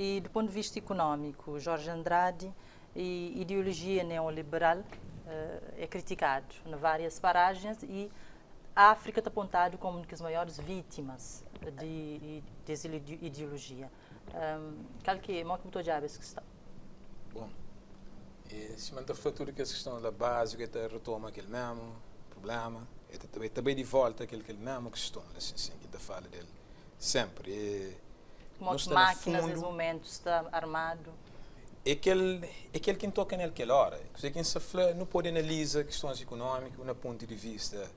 E do ponto de vista econômico, Jorge Andrade e ideologia neoliberal é criticado em várias paragens e a África está apontada como uma das maiores vítimas dessa ideologia. Qual que é a questão? Bom, se mantém a fatura que a questão da base, que retoma aquele mesmo problema, também de volta aquele mesmo questão, assim, que está fala dele sempre. Como as máquinas, nesse momento, está armado. É aquele que toca naquela hora. Quem se fala, não pode analisar questões econômicas, do ponto de vista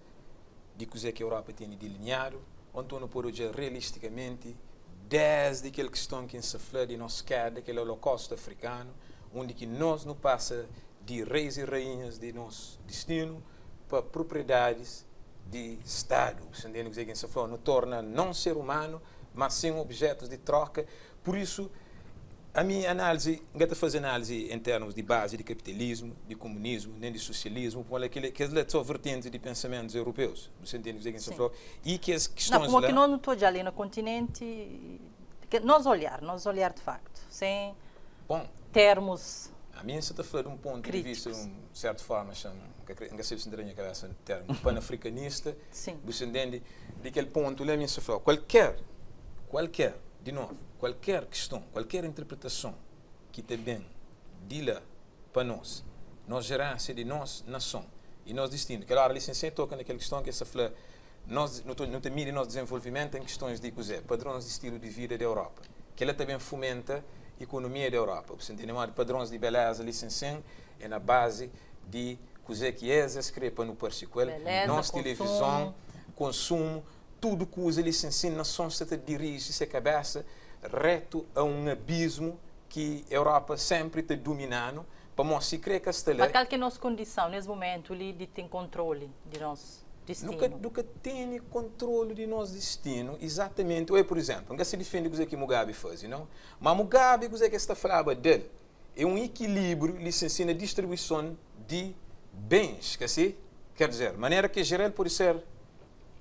de que a Europa tem delineado, onde não pode olhar realisticamente desde aquela questão que se fala de nosso queda, aquele holocausto africano, onde que nós não passa de reis e rainhas de nosso destino para propriedades de Estado. Entendendo que quem se fala não torna não ser humano, mas sim objetos de troca. Por isso, a minha análise, não é fazer análise em termos de base de capitalismo, de comunismo, nem de socialismo, porque aquelas são vertentes de pensamentos europeus. Você entende o que se falou? E que as questões não, como que nós não estamos ali no continente, nós olhar de facto, sem termos. A minha está falando de um ponto críticos. De vista, de certa forma, não sei se não tem cabeça um termo panafricanista. Sim. Você entende? Daquele ponto, a minha se falou, qualquer, de novo, qualquer questão, qualquer interpretação que te bem de lá para nós gerância de nós, nação, e nós destino. Que a licenciei toca naquela questão que essa fala, nós não te mire nosso desenvolvimento em questões de padrões de estilo de vida da Europa, que ela também fomenta a economia da Europa. Você entende? Padrões de beleza, licenciei, é na base de que é escrepa no parcicuel, nossa televisão, consumo, tudo que usa licenciei, nação se dirige, se cabeça reto a um abismo que a Europa sempre está dominando, para nós se crer que está lá. Mas qual que é a nossa condição, nesse momento, de ter controle de nosso destino? Nunca tem controle de nosso destino, exatamente. Ou, por exemplo, não se defende o que Mugabe faz, não? Mas Mugabe, o que está falando dele, é um equilíbrio, licencia na distribuição de bens, quer dizer, maneira que geral pode ser.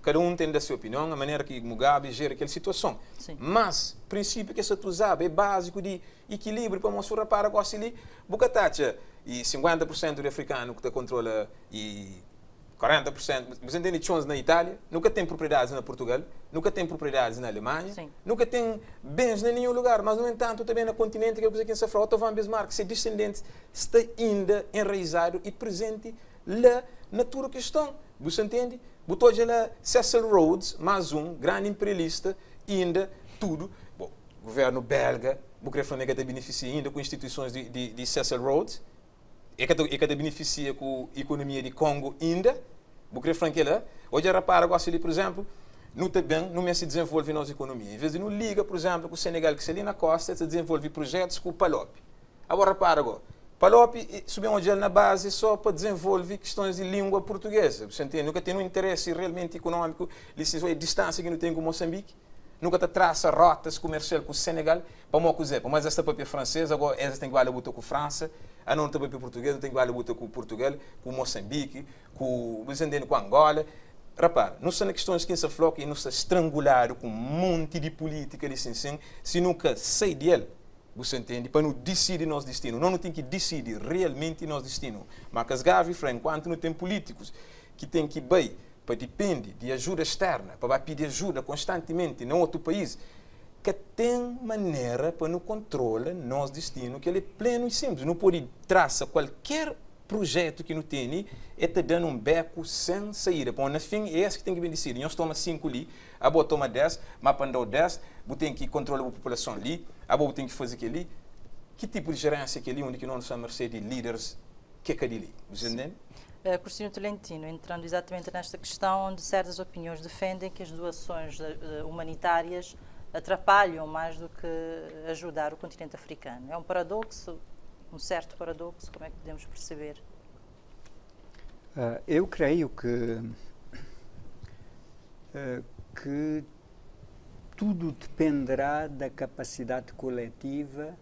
Cada um tem a sua opinião, a maneira que Mugabe gera aquela situação. Sim. Mas, o princípio que você usava é básico de equilíbrio para mostrar para a coisa ali. Bocatacha, e 50% do africano que controla e 40%. Você entende chões na Itália, nunca tem propriedades na Portugal, nunca tem propriedades na Alemanha, Sim. nunca tem bens em nenhum lugar. Mas, no entanto, também no continente, que é que se fala, Otto van Bismarck, seu descendente está ainda enraizado e presente lá na tua questão. Você entende? Botou já lá Cecil Rhodes, mais um grande imperialista, ainda tudo. Bom, o governo belga, o que te beneficia ainda com instituições de Cecil Rhodes, e que te beneficia com a economia de Congo ainda, o que é lá. Hoje era para ali, por exemplo, não está bem, não se desenvolve nossa economia. Em vez de não liga, por exemplo, com o Senegal, que se ali na costa, se desenvolve projetos com o Palop. Agora para agora. Palop subiu um na base só para desenvolver questões de língua portuguesa. Você entende? Nunca tem um interesse realmente econômico, a distância que não tem com Moçambique. Nunca traça rotas comerciais com o Senegal. Para uma coisa, mas esta papel francesa, agora essa tem que valer com a França. A não tem papel português, tem que valer com Portugal, com Moçambique, com Angola. Repara, não são questões que se falou que não se estrangulado com um monte de política, se nunca sai dele. Você entende? Para não decidir nosso destino. Não tem que decidir realmente nosso destino. Mas as gaves, enquanto não tem políticos que têm que ir para depender de ajuda externa, para pedir ajuda constantemente em outro país, que tem maneira para não controlar nosso destino, que ele é pleno e simples. Não pode traçar qualquer projeto que não tem e te dando um beco sem saída. Bom, no fim, é esse que tem que decidir. Nós tomamos 5 ali, a boa toma 10, mas para andar 10, você tem que controlar a população ali, a boa tem que fazer aquilo ali. Que tipo de gerência que ali, onde que nós somos de líderes, que é ali? Você entende? Cursino Tolentino, entrando exatamente nesta questão, onde certas opiniões defendem que as doações humanitárias atrapalham mais do que ajudar o continente africano. É um paradoxo, um certo paradoxo, como é que podemos perceber? Eu creio que tudo dependerá da capacidade coletiva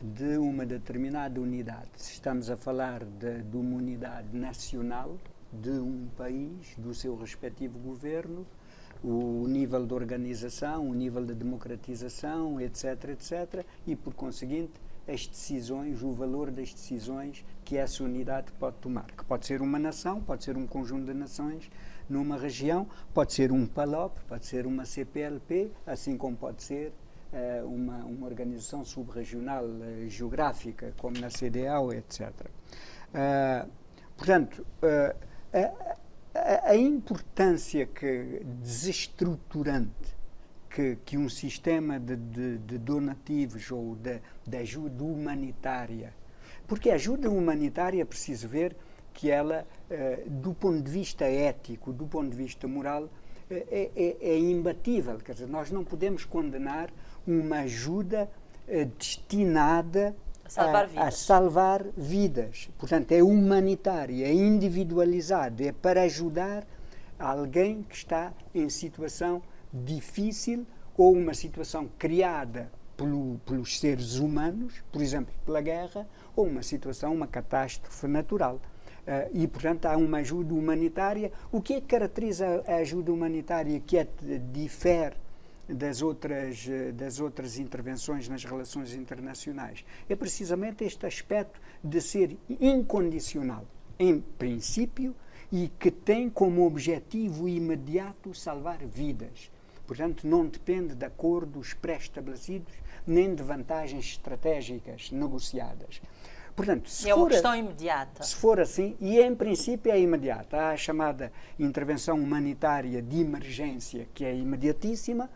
de uma determinada unidade. Se estamos a falar de uma unidade nacional, de um país, do seu respectivo governo, o nível de organização, o nível de democratização, etc., etc., e, por conseguinte, as decisões, o valor das decisões que essa unidade pode tomar, que pode ser uma nação, pode ser um conjunto de nações numa região, pode ser um PALOP, pode ser uma CPLP, assim como pode ser uma organização subregional geográfica, como na CEDEAO, etc. Portanto, a importância desestruturante que um sistema de donativos ou de ajuda humanitária, porque a ajuda humanitária é preciso ver que ela, do ponto de vista ético, do ponto de vista moral, é imbatível. Quer dizer, nós não podemos condenar uma ajuda destinada a salvar vidas. Portanto, é humanitária, é individualizada, é para ajudar alguém que está em situação difícil ou uma situação criada pelos seres humanos, por exemplo, pela guerra, ou uma situação, uma catástrofe natural. E, portanto, há uma ajuda humanitária. O que é que caracteriza a ajuda humanitária que difere das outras intervenções nas relações internacionais? É precisamente este aspecto de ser incondicional, em princípio, e que tem como objetivo imediato salvar vidas. Portanto, não depende de acordos pré-estabelecidos, nem de vantagens estratégicas negociadas. Portanto, é uma questão imediata. Se for assim, e em princípio é imediata, há a chamada intervenção humanitária de emergência, que é imediatíssima,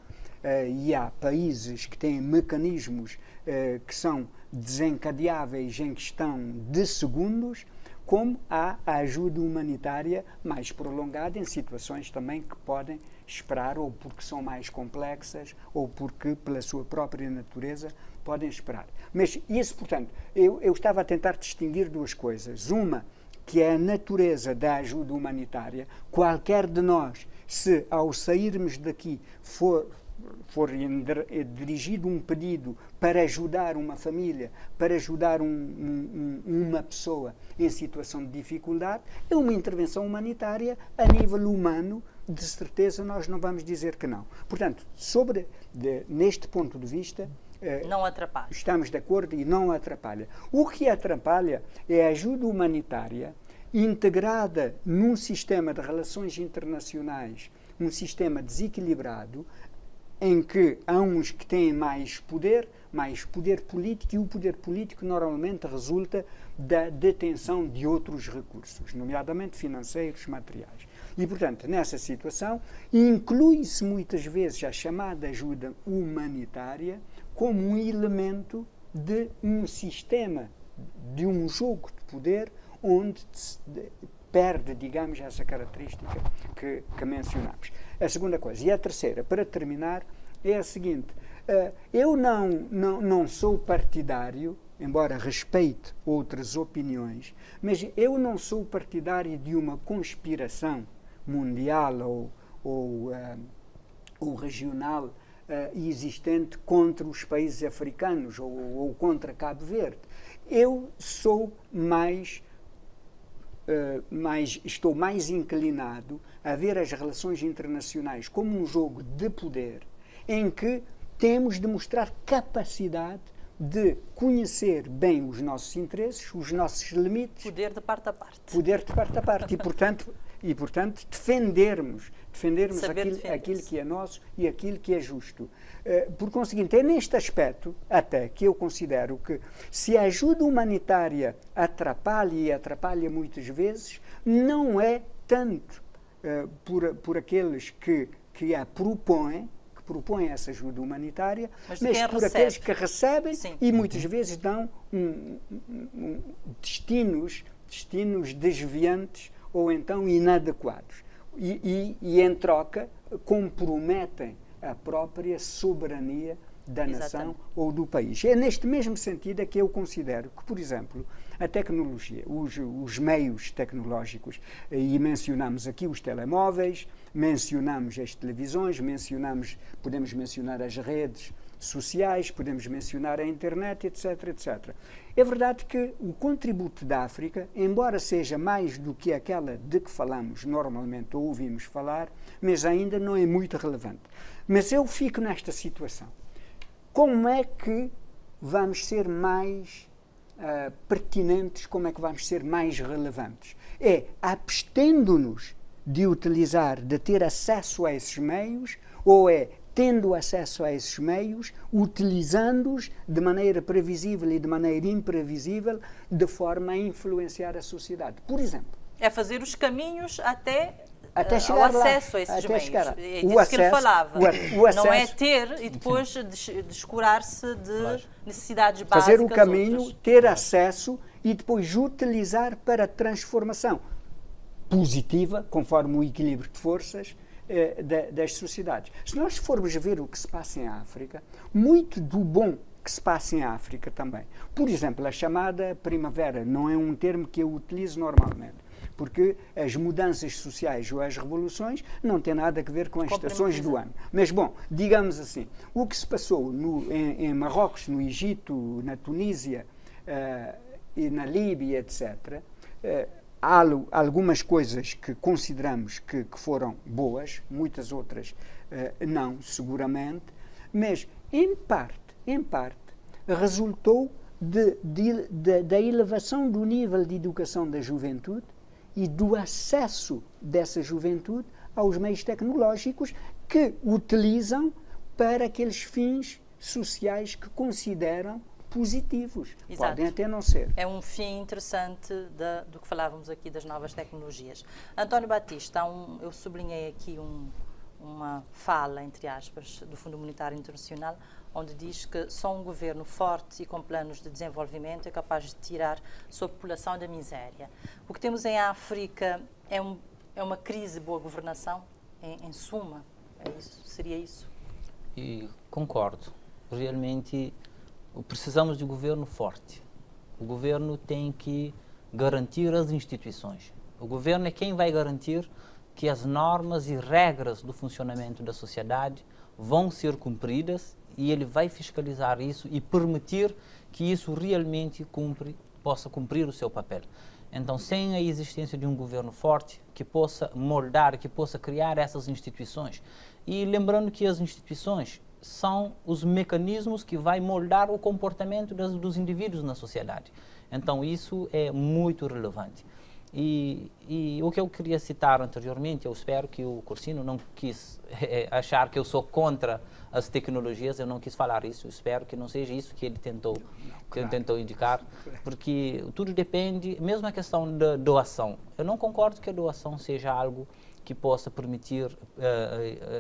e há países que têm mecanismos que são desencadeáveis em questão de segundos, como há a ajuda humanitária mais prolongada em situações também que podem esperar, ou porque são mais complexas, ou porque, pela sua própria natureza, podem esperar. Mas isso, portanto, eu estava a tentar distinguir duas coisas. Uma, que é a natureza da ajuda humanitária. Qualquer de nós, se ao sairmos daqui for dirigido um pedido para ajudar uma família, para ajudar uma pessoa em situação de dificuldade, é uma intervenção humanitária a nível humano. De certeza nós não vamos dizer que não. Portanto, neste ponto de vista, não atrapalha. Estamos de acordo e não atrapalha. O que atrapalha é a ajuda humanitária integrada num sistema de relações internacionais, um sistema desequilibrado, em que há uns que têm mais poder político, e o poder político normalmente resulta da detenção de outros recursos, nomeadamente financeiros, materiais. E, portanto, nessa situação, inclui-se muitas vezes a chamada ajuda humanitária como um elemento de um sistema, de um jogo de poder, onde perde, digamos, essa característica que mencionamos. A segunda coisa. E a terceira, para terminar, é a seguinte. Eu não sou partidário, embora respeite outras opiniões, mas eu não sou partidário de uma conspiração mundial ou regional existente contra os países africanos ou contra Cabo Verde. Eu sou estou mais inclinado a ver as relações internacionais como um jogo de poder em que temos de mostrar capacidade de conhecer bem os nossos interesses, os nossos limites. Poder de parte a parte. Poder de parte a parte. E, portanto, defendermos aquilo que é nosso e aquilo que é justo. Por conseguinte, é neste aspecto, até, que eu considero que se a ajuda humanitária atrapalha, e atrapalha muitas vezes, não é tanto por aqueles que a propõem essa ajuda humanitária, mas por aqueles que recebem. Sim. E muitas vezes dão destinos desviantes ou então inadequados. E em troca, comprometem a própria soberania da nação ou do país. É neste mesmo sentido é que eu considero que, por exemplo, a tecnologia, os meios tecnológicos, e mencionamos aqui os telemóveis, mencionamos as televisões, podemos mencionar as redes sociais, podemos mencionar a internet, etc, etc. É verdade que o contributo da África, embora seja mais do que aquela de que falamos normalmente ou ouvimos falar, mas ainda não é muito relevante. Mas eu fico nesta situação. Como é que vamos ser mais pertinentes, como é que vamos ser mais relevantes? É abstendo-nos de utilizar, de ter acesso a esses meios, ou é tendo acesso a esses meios, utilizando-os de maneira previsível e de maneira imprevisível, de forma a influenciar a sociedade? Por exemplo, é fazer os caminhos até chegar ao acesso lá, a esses até meios. chegar lá. É disso que ele falava. O acesso, não é ter e depois descurar-se de necessidades básicas. Fazer o caminho, outras. ter acesso e depois utilizar para transformação positiva, conforme o equilíbrio de forças das sociedades. Se nós formos ver o que se passa em África, muito do bom que se passa em África também. Por exemplo, a chamada primavera não é um termo que eu utilizo normalmente, porque as mudanças sociais ou as revoluções não têm nada a ver com as estações do ano. Mas, bom, digamos assim, o que se passou em Marrocos, no Egito, na Tunísia e na Líbia, etc., há algumas coisas que consideramos que foram boas, muitas outras não, seguramente, mas, em parte, resultou da elevação do nível de educação da juventude e do acesso dessa juventude aos meios tecnológicos que utilizam para aqueles fins sociais que consideram positivos. Exato. Podem até não ser. É um fim interessante do que falávamos aqui das novas tecnologias. António Batista, eu sublinhei aqui uma fala, entre aspas, do Fundo Monetário Internacional, onde diz que só um governo forte e com planos de desenvolvimento é capaz de tirar sua população da miséria. O que temos em África é uma crise de boa governação, em suma? Seria isso? E concordo. Realmente precisamos de um governo forte. O governo tem que garantir as instituições. O governo é quem vai garantir que as normas e regras do funcionamento da sociedade vão ser cumpridas e ele vai fiscalizar isso e permitir que isso realmente possa cumprir o seu papel. Então, sem a existência de um governo forte que possa moldar, que possa criar essas instituições, e lembrando que as instituições são os mecanismos que vai moldar o comportamento dos indivíduos na sociedade. Então, isso é muito relevante. E o que eu queria citar anteriormente, eu espero que o Corsino não quis achar que eu sou contra as tecnologias, eu não quis falar isso, eu espero que não seja isso que ele tentou indicar, porque tudo depende, mesmo a questão da doação. Eu não concordo que a doação seja algo que possa permitir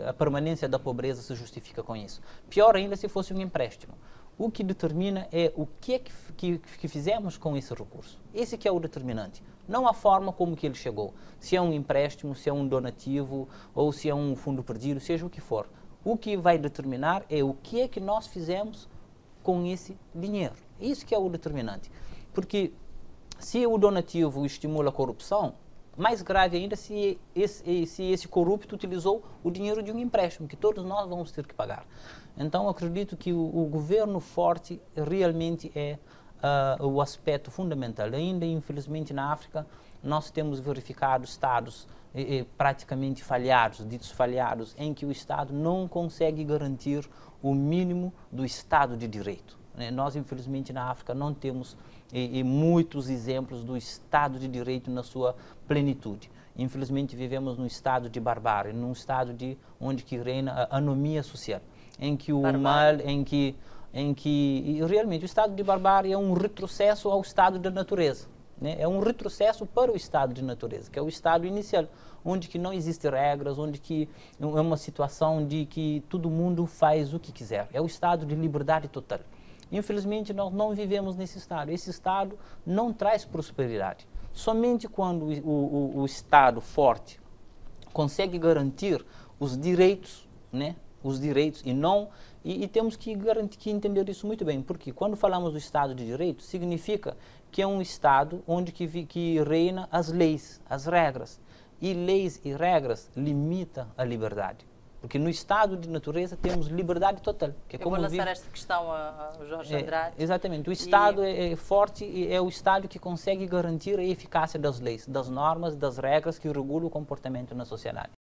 a permanência da pobreza se justifica com isso. Pior ainda se fosse um empréstimo. O que determina é o que fizemos com esse recurso. Esse que é o determinante. Não a forma como que ele chegou. Se é um empréstimo, se é um donativo, ou se é um fundo perdido, seja o que for. O que vai determinar é o que é que nós fizemos com esse dinheiro. Isso que é o determinante. Porque se o donativo estimula a corrupção, mais grave ainda se esse corrupto utilizou o dinheiro de um empréstimo, que todos nós vamos ter que pagar. Então, acredito que o governo forte realmente é o aspecto fundamental. Ainda, infelizmente, na África, nós temos verificado estados praticamente falhados, ditos falhados, em que o Estado não consegue garantir o mínimo do Estado de Direito. Nós, infelizmente, na África não temos muitos exemplos do Estado de Direito na sua plenitude. Infelizmente, vivemos num estado de barbárie, num estado onde que reina a anomia social, em que o mal, e realmente o estado de barbárie é um retrocesso ao estado da natureza, né? É um retrocesso para o estado de natureza, que é o estado inicial, onde que não existem regras, onde que é uma situação de que todo mundo faz o que quiser. É o estado de liberdade total. Infelizmente, nós não vivemos nesse estado. Esse estado não traz prosperidade. Somente quando o Estado forte consegue garantir os direitos, né? Os direitos e temos que entender isso muito bem, porque quando falamos do Estado de Direito, significa que é um Estado onde que reina as leis, as regras. E leis e regras limitam a liberdade. Porque no estado de natureza temos liberdade total. Que é Eu como vou lançar esta questão ao Jorge Andrade. Exatamente. O Estado é forte e é o Estado que consegue garantir a eficácia das leis, das normas, das regras que regulam o comportamento na sociedade.